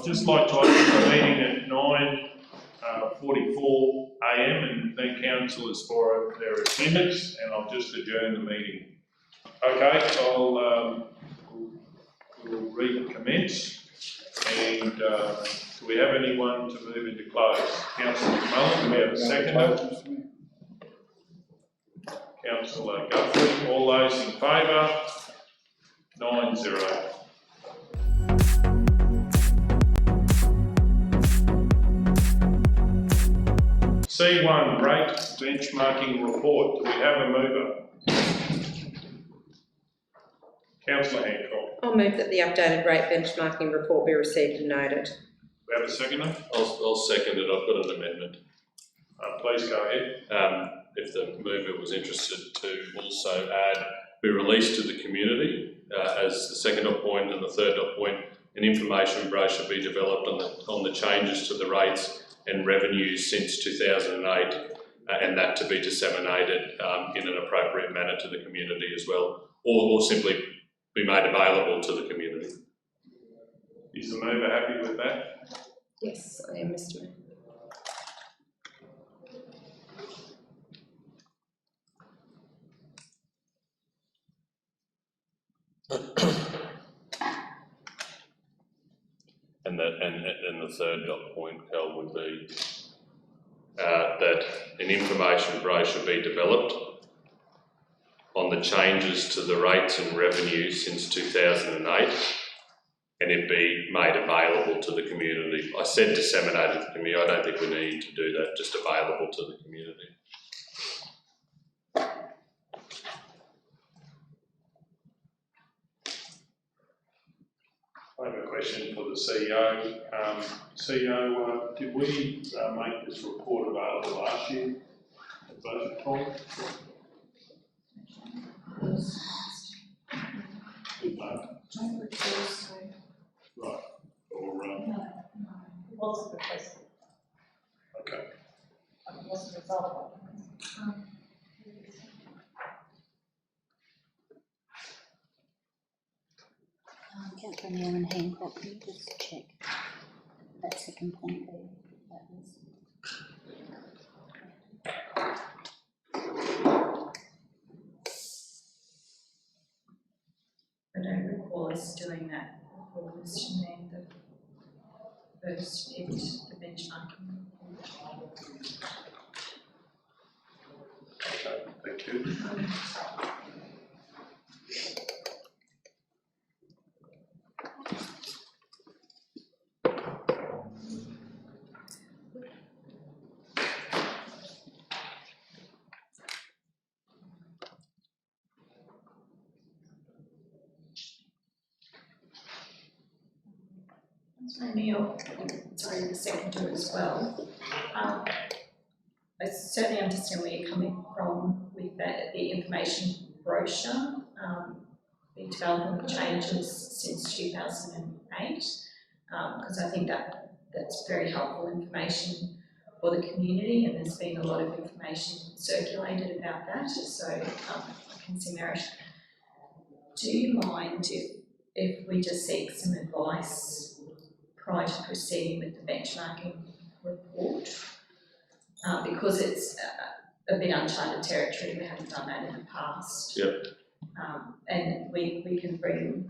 just like to open the meeting at 9:44 a.m. and thank councillors for their attendance, and I'll just adjourn the meeting. Okay, we'll recommence. And do we have anyone to move into close? Councillor Mullen, do we have a seconder? Councillor Guthrie, all those in favour? 9-0. C1, rate benchmarking report. Do we have a mover? Councillor Hancock. I'll move that the updated rate benchmarking report be received and noted. We have a seconder? I'll second it. I've got an amendment. Please go ahead. If the mover was interested to also add, be released to the community as the second dot point, and the third dot point, an information brochure be developed on the changes to the rates and revenues since 2008, and that to be disseminated in an appropriate manner to the community as well, or simply be made available to the community. Is the mover happy with that? Yes, I am, Mr. Mayor. And the third dot point, Cal, would be that an information brochure be developed on the changes to the rates and revenues since 2008, and it be made available to the community. I said disseminated to the community. I don't think we need to do that, just available to the community. I have a question for the CEO. CEO, did we make this report available last year at budget time? Right. Or, No, it wasn't requested. okay. It wasn't resolved. Councillor Aaron Hancock, can you just check that second point there? That was. I don't recall us doing that before, Mr. Mayor, the first bit, the benchmarking. Okay, thank you. Neil, sorry, the seconder as well. I certainly understand where you're coming from with the information brochure, the development of changes since 2008, because I think that's very helpful information for the community, and there's been a lot of information circulated about that, so I can see merit. Do you mind if we just seek some advice prior to proceeding with the benchmarking report, because it's a bit uncharted territory. We haven't done that in the past. Yep. And we can bring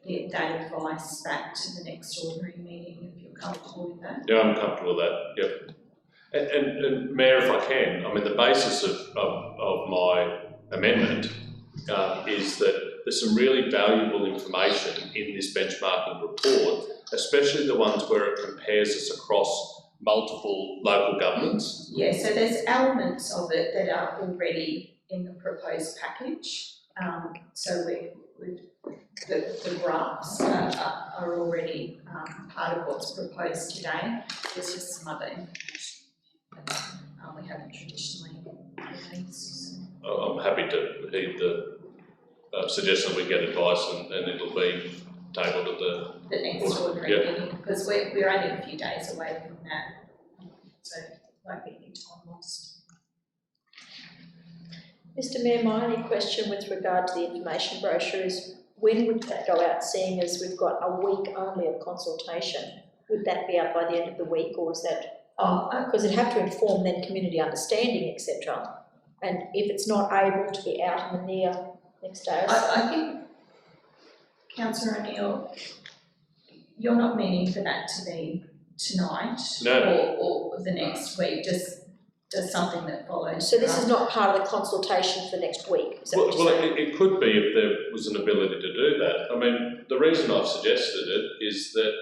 that advice back to the next ordinary meeting if you're comfortable with that. Yeah, I'm comfortable with that. Yep. And Mayor, if I can, I mean, the basis of my amendment is that there's some really valuable information in this benchmarking report, especially the ones where it compares us across multiple local governments. Yeah, so there's elements of it that are already in the proposed package. So the graphs are already part of what's proposed today. There's just some other information that we haven't traditionally released. So. I'm happy to heed the suggestion that we get advice, and it'll be tabled at the next ordinary meeting, because we're only a few days away from that, so it won't be any time lost. Mr. Mayor, my only question with regard to the information brochure is when would that go out, seeing as we've got a week only of consultation? Would that be out by the end of the week, or is that, because it'd have to inform then community understanding, etc. And if it's not able to be out in the near next day or so. I think, Councillor O'Neill, you're not meaning for that to be tonight or the next week, just something that follows. So this is not part of the consultation for next week, is that what you're saying? It could be if there was an ability to do that. I mean, the reason I've suggested it is that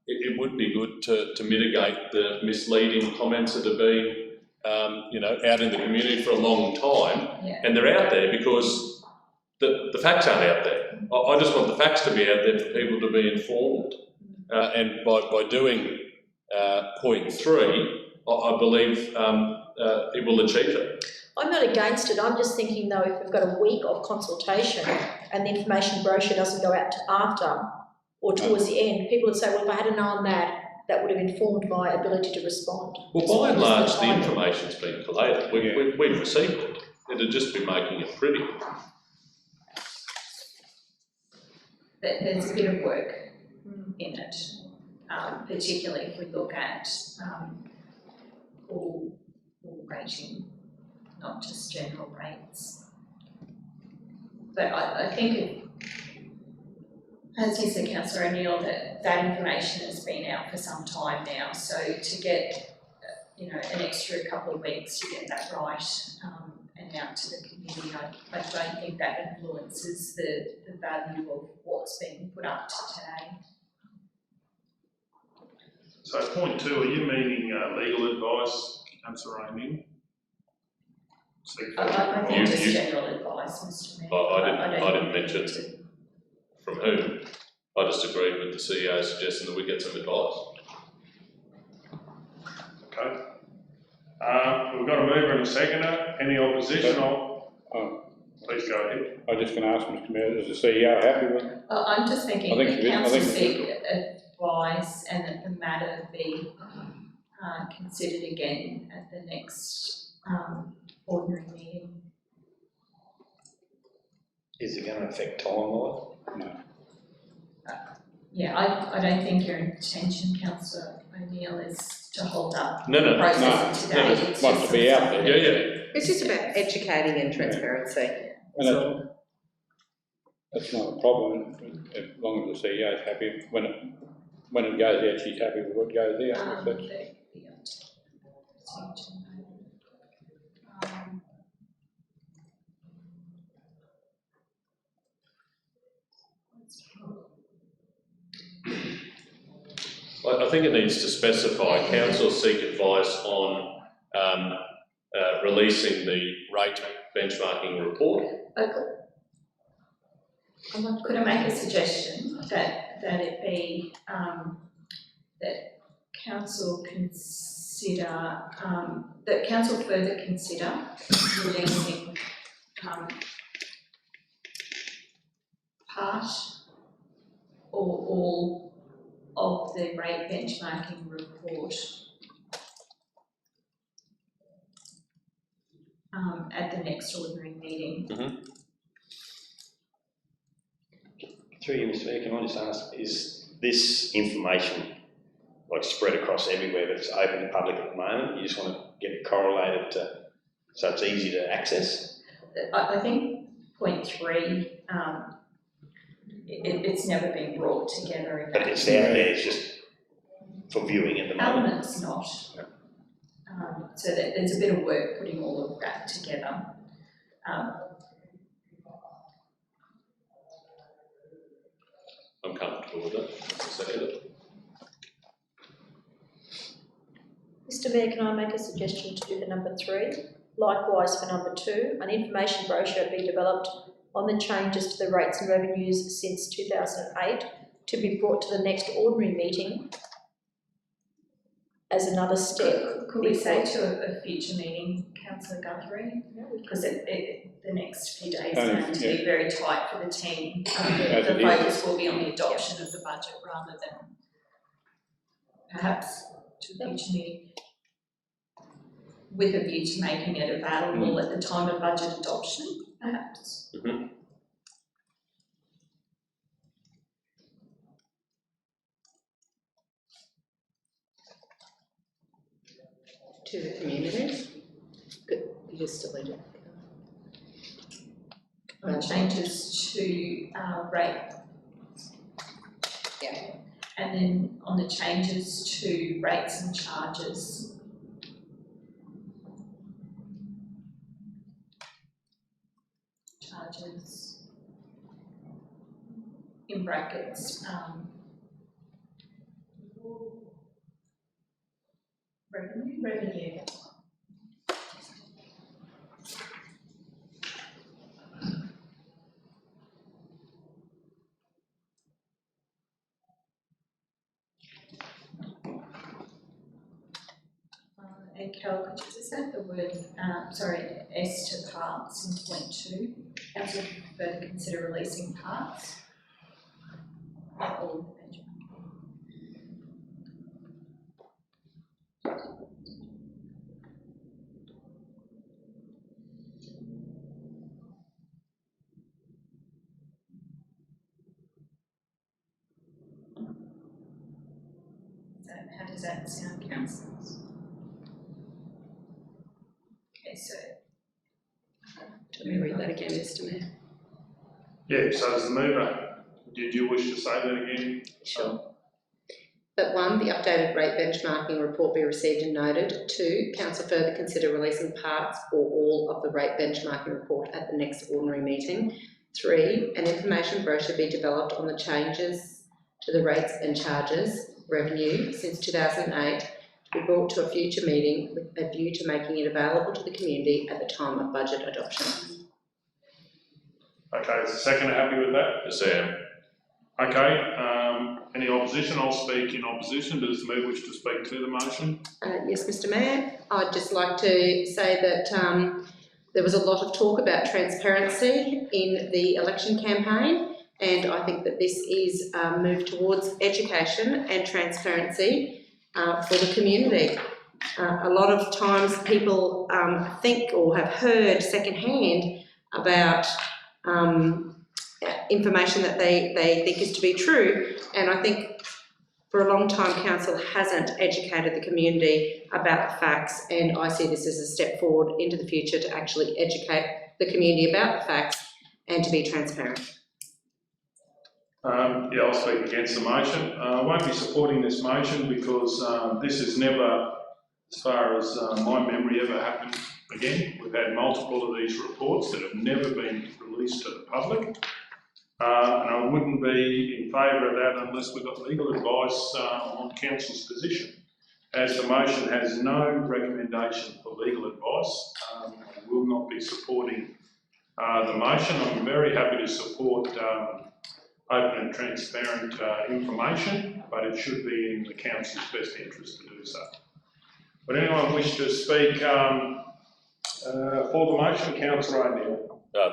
it would be good to mitigate the misleading comments that have been, out in the community for a long time, and they're out there because the facts aren't out there. I just want the facts to be out there for people to be informed, and by doing point 3, I believe it will achieve it. I'm not against it, I'm just thinking though, if we've got a week of consultation and the information brochure doesn't go out to after or towards the end, people would say, well, if I had known that, that would have informed my ability to respond. Well, by and large, the information's been collated. We've received it. It'd just be making it pretty. There's a bit of work in it, particularly if we look at all rating, not just general rates. But I think, as you said, Councillor O'Neill, that information has been out for some time now. So to get, an extra couple of weeks to get that right and out to the community, I don't think that influences the value of what's being put up to today. So point 2, are you meaning legal advice, Councillor O'Neill? I think just general advice, Mr Mayor. I didn't mention from whom. I just agreed with the CEO suggesting that we get some advice. Okay. We've got a mover and a seconder. Any opposition? Please go ahead. I'm just going to ask Mr Mayor, is the CEO happy with it? I'm just thinking that council seek advice and that the matter be considered again at the next ordinary meeting. Is it going to affect timeline? No. Yeah, I don't think your intention, Councillor O'Neill, is to hold up No, the process today. It wants to be out there. Yeah. It's just about educating and transparency. And that's not a problem, as long as the CEO is happy. When it goes out, she's happy with what goes out. I think it needs to specify council seek advice on releasing the rate benchmarking report. Could I make a suggestion that it be that council further consider releasing part or all of the rate benchmarking report at the next ordinary meeting. Through you, Mr Mayor, can I just ask, is this information spread across everywhere but it's open to the public at the moment? You just want to get it correlated so it's easy to access? I think point 3, it's never been brought together. But it's out there, it's just for viewing at the moment? Element's not. So there's a bit of work putting all of that together. I'm comfortable with it. Mr Mayor, can I make a suggestion to do the number 3? Likewise for number 2, an information brochure be developed on the changes to the rates and revenues since 2008 to be brought to the next ordinary meeting as another step. Could we say to a future meeting, Councillor Guthrie? Because the next few days are going to be very tight for the team. The focus will be on the adoption of the budget rather than perhaps to a future meeting, with a view to making it available at the time of budget adoption, perhaps. to the community. Good, you just deleted it. Changes to rate. Yeah. And then on the changes to rates and charges. Charges in brackets, revenue. And Carol, could you just add the word, S to parts in point 2, and to further consider releasing parts? Not all of the bench. How does that sound, councillors? Okay, so. Do we read that again, Mr Mayor? Yeah, so as the mover, did you wish to say that again? Sure. That 1, the updated rate benchmarking report be received and noted. 2, council further consider releasing parts or all of the rate benchmarking report at the next ordinary meeting. 3, an information brochure be developed on the changes to the rates and charges revenue since 2008 to be brought to a future meeting with a view to making it available to the community at the time of budget adoption. Okay, is the seconder happy with that? Yes, I am. Okay, any opposition? I'll speak in opposition, but does the mover wish to speak to the motion? Yes, Mr Mayor. I'd just like to say that there was a lot of talk about transparency in the election campaign, and I think that this is a move towards education and transparency for the community. A lot of times people think or have heard secondhand about information that they think is to be true, and I think for a long time council hasn't educated the community about the facts, and I see this as a step forward into the future to actually educate the community about the facts and to be transparent. Yeah, I'll speak against the motion. I won't be supporting this motion because this has never, as far as my memory, ever happened again. We've had multiple of these reports that have never been released to the public. And I wouldn't be in favour of that unless we got legal advice on council's position. As the motion has no recommendation for legal advice, I will not be supporting the motion. I'm very happy to support open and transparent information, but it should be in the council's best interest to do so. Would anyone wish to speak for the motion? Councillor O'Neill.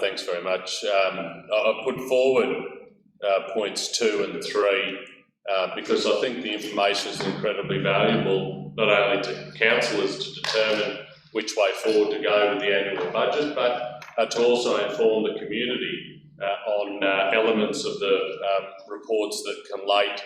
Thanks very much. I put forward points 2 and 3 because I think the information is incredibly valuable, not only to councillors to determine which way forward to go with the annual budget, but to also inform the community on elements of the reports that collate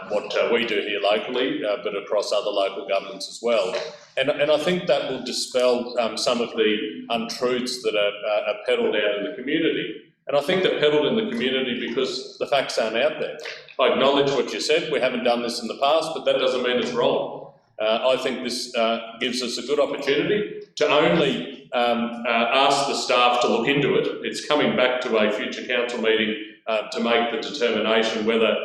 what we do here locally, but across other local governments as well. And I think that will dispel some of the untruths that are peddled out in the community. And I think they're peddled in the community because the facts aren't out there. I acknowledge what you said, we haven't done this in the past, but that doesn't mean it's wrong. I think this gives us a good opportunity to only ask the staff to look into it. It's coming back to a future council meeting to make the determination whether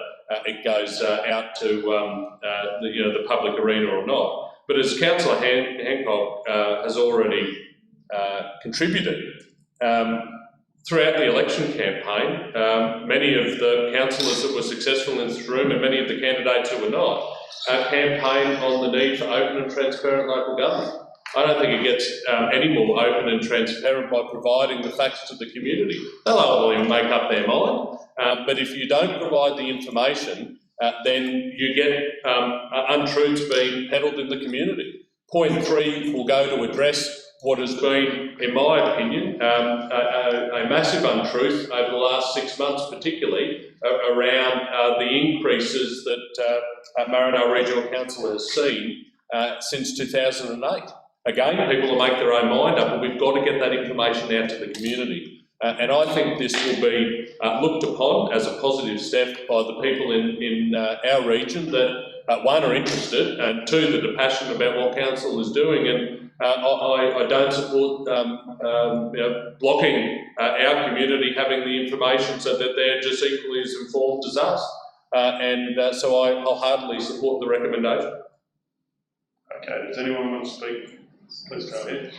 it goes out to the public arena or not. But as Councillor Hancock has already contributed, throughout the election campaign, many of the councillors that were successful in this room and many of the candidates who were not campaigned on the need for open and transparent local government. I don't think it gets any more open and transparent by providing the facts to the community. They'll ultimately make up their mind, but if you don't provide the information, then you get untruths being peddled in the community. Point 3 will go to address what has been, in my opinion, a massive untruth over the last 6 months, particularly around the increases that Maranoa Regional Council has seen since 2008. Again, people will make their own mind up, but we've got to get that information out to the community. And I think this will be looked upon as a positive step by the people in our region that, one, are interested, and two, that are passionate about what council is doing. And I don't support blocking our community having the information so that they're just equally as informed as us. So I'll heartily support the recommendation. Okay, does anyone want to speak? Please go ahead.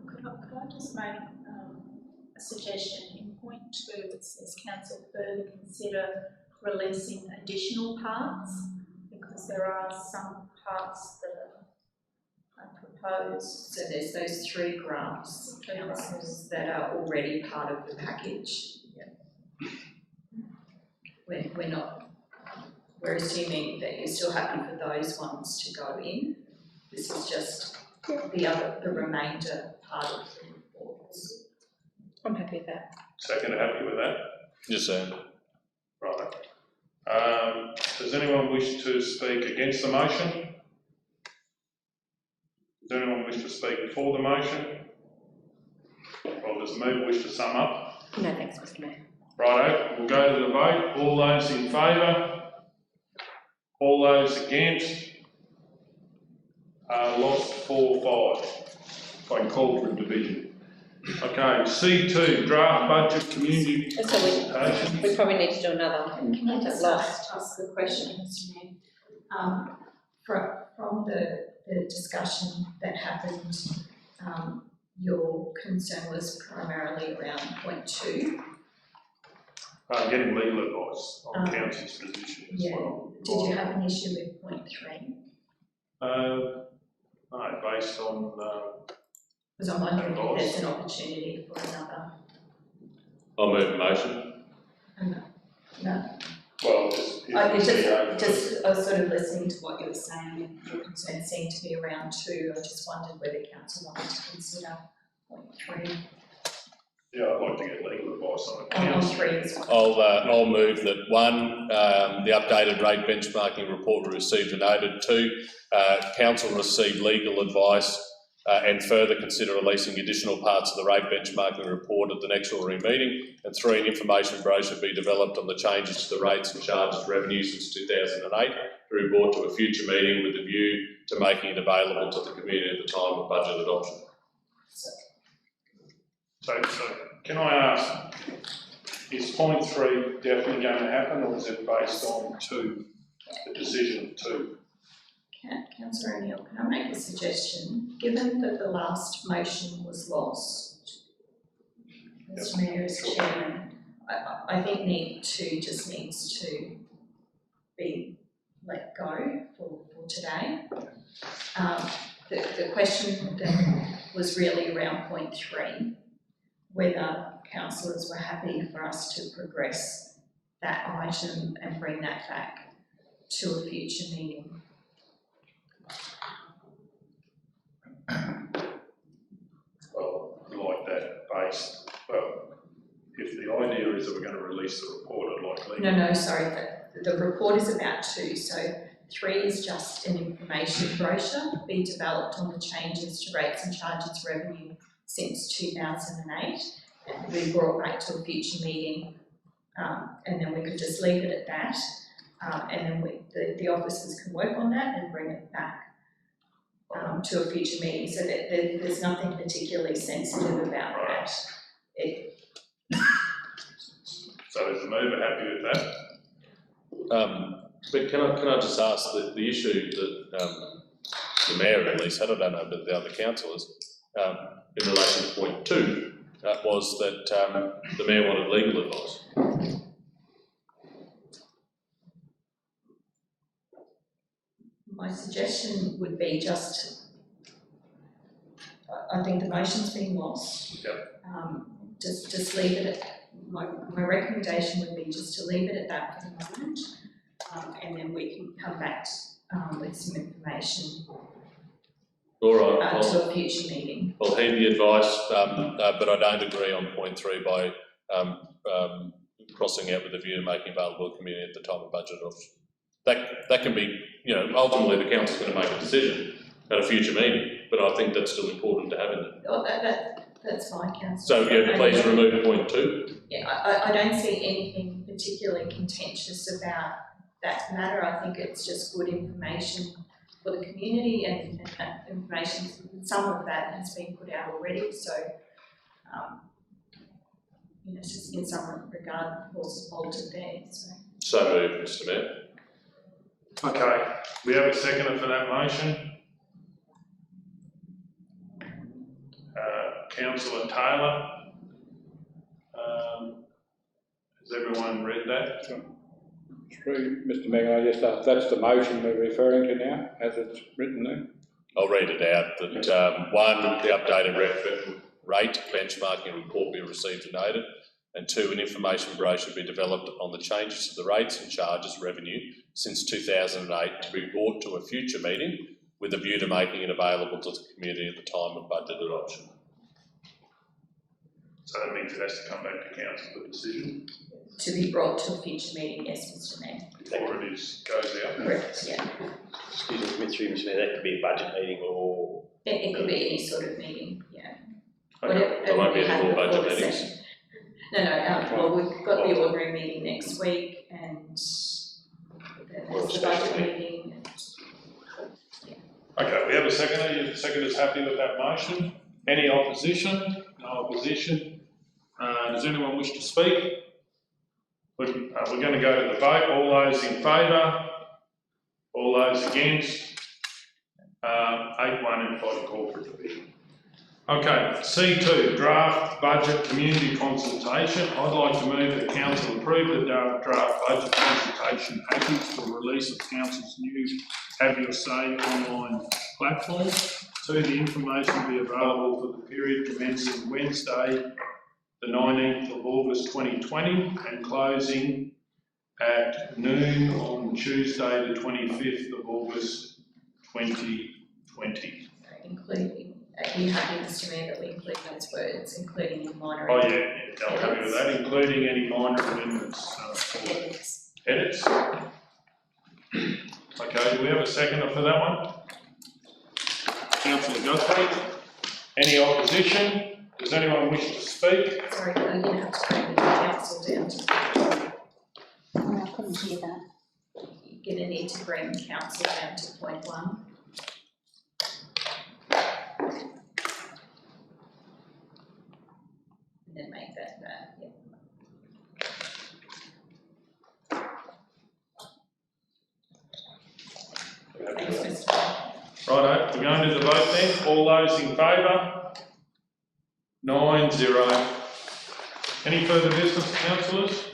Could I just make a suggestion? In point 2, it says council further consider releasing additional parts, because there are some parts that are proposed. So there's those 3 graphs, councils, that are already part of the package. Yeah. We're assuming that you're still happy for those ones to go in. This is just the remainder part of the reports. I'm happy with that. Second, happy with that? Yes, sir. Right. Does anyone wish to speak against the motion? Does anyone wish to speak for the motion? Well, does the mover wish to sum up? No, thanks, Mr. Mayor. Righto, we'll go to the vote. All those in favour? All those against? Lost 4-5. If I can call for a division. Okay, C2, draft budget community So consultation. we probably need to do another. Can I just Lost. ask a question, Mr. Mayor? From the discussion that happened, your concern was primarily around point 2. Getting legal advice on council's position as well. Did you have an issue with point 3? No, based on Because I'm wondering if there's an opportunity for another. I'll move the motion. No. well, I was sort of listening to what you were saying, and your concern seemed to be around 2. I just wondered whether council wanted to consider point 3. yeah, I'd like to get legal advice on it. On 3 as well. I'll move that 1, the updated rate benchmarking report we received and noted. 2, council received legal advice and further consider releasing additional parts of the rate benchmarking report at the next ordinary meeting. And 3, an information brochure be developed on the changes to the rates and charges revenue since 2008 to be brought to a future meeting with a view to making it available to the community at the time of budget adoption. So can I ask, is point 3 definitely going to happen, or is it based on 2, the decision of 2? Councillor O'Neill, can I make a suggestion? Given that the last motion was lost, Mr. Mayor, as chairman, I think needs to be let go for today. The question then was really around point 3, whether councillors were happy for us to progress that item and bring that back to a future meeting. Well, I like that based, well, if the idea is that we're going to release the report, I'd like legal. No, sorry, the report is about 2, so 3 is just an information brochure be developed on the changes to rates and charges revenue since 2008, and be brought back to a future meeting, and then we could just leave it at that, and then the officers can work on that and bring it back to a future meeting, so that there's nothing particularly sensitive about that. So is the mover happy with that? But can I just ask that the issue that the mayor at least had, I don't know about the other councillors, in relation to point 2, was that the mayor wanted legal advice. My suggestion would be I think the motion's been lost. Yep. Just leave it at, my recommendation would be just to leave it at that for the moment, and then we can come back with some information All right, to a future meeting. I'll heed the advice, but I don't agree on point 3 by crossing out with a view to making available to the community at the time of budget adoption. that can be, you know, ultimately the council's going to make a decision at a future meeting, but I think that's still important to have in there. Oh, that's fine, councillor. So, yeah, please remove point 2. Yeah, I don't see anything particularly contentious about that matter. I think it's just good information for the community and information, some of that has been put out already, so, you know, it's just in some regard, horses bolted there, so. So moved, Mr Mayor. Okay, we have a seconder for that motion. Councillor Taylor. Has everyone read that? Through Mr Mayor, I just ask, that's the motion we're referring to now, as it's written there? I'll read it out, that one, the updated rate benchmarking report be received and noted, and 2, an information brochure be developed on the changes to the rates and charges revenue since 2008 to be brought to a future meeting with a view to making it available to the community at the time of budget adoption. So that means it has to come back to council for decision To be brought to a future meeting, yes, Mr Mayor. before it goes out. Correct, yeah. Excuse me, Mr. Mayor, that could be a budget meeting or. It could be any sort of meeting, yeah. Okay. There won't be any more budget Whatever we had before the meetings. session. No, well, we've got the ordinary meeting next week and then there's the budget meeting. Okay, we have a seconder. The seconder's happy with that motion. Any opposition? No opposition. Does anyone wish to speak? We're going to go to the vote. All those in favour? All those against? 8-1 and 5 corporate division. Okay, C2, draft budget community consultation. I'd like to move that council approve the draft budget consultation package for release of council's new Have Your Say online platform. 2, the information be available for the period commencing Wednesday, the 19th of August 2020 and closing at noon on Tuesday, the 25th of August 2020. Including, are you happy, Mr Mayor, that we include those words, including the minor? Oh yeah, I'm happy with that, including any minor amendments for edits. Okay, do we have a seconder for that one? Councillor Guthrie. Any opposition? Does anyone wish to speak? Sorry, you're going to have to bring the council down to, Oh, I couldn't hear that. you're going to need to bring council down to point 1. And then make that, yeah. Thanks, Mr Mayor. Righto, we're going to the vote then. All those in favour? 9-0. Any further business, councillors?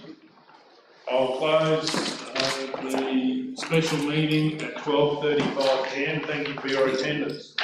I'll close the special meeting at 12:35 p.m. Thank you for your attendance.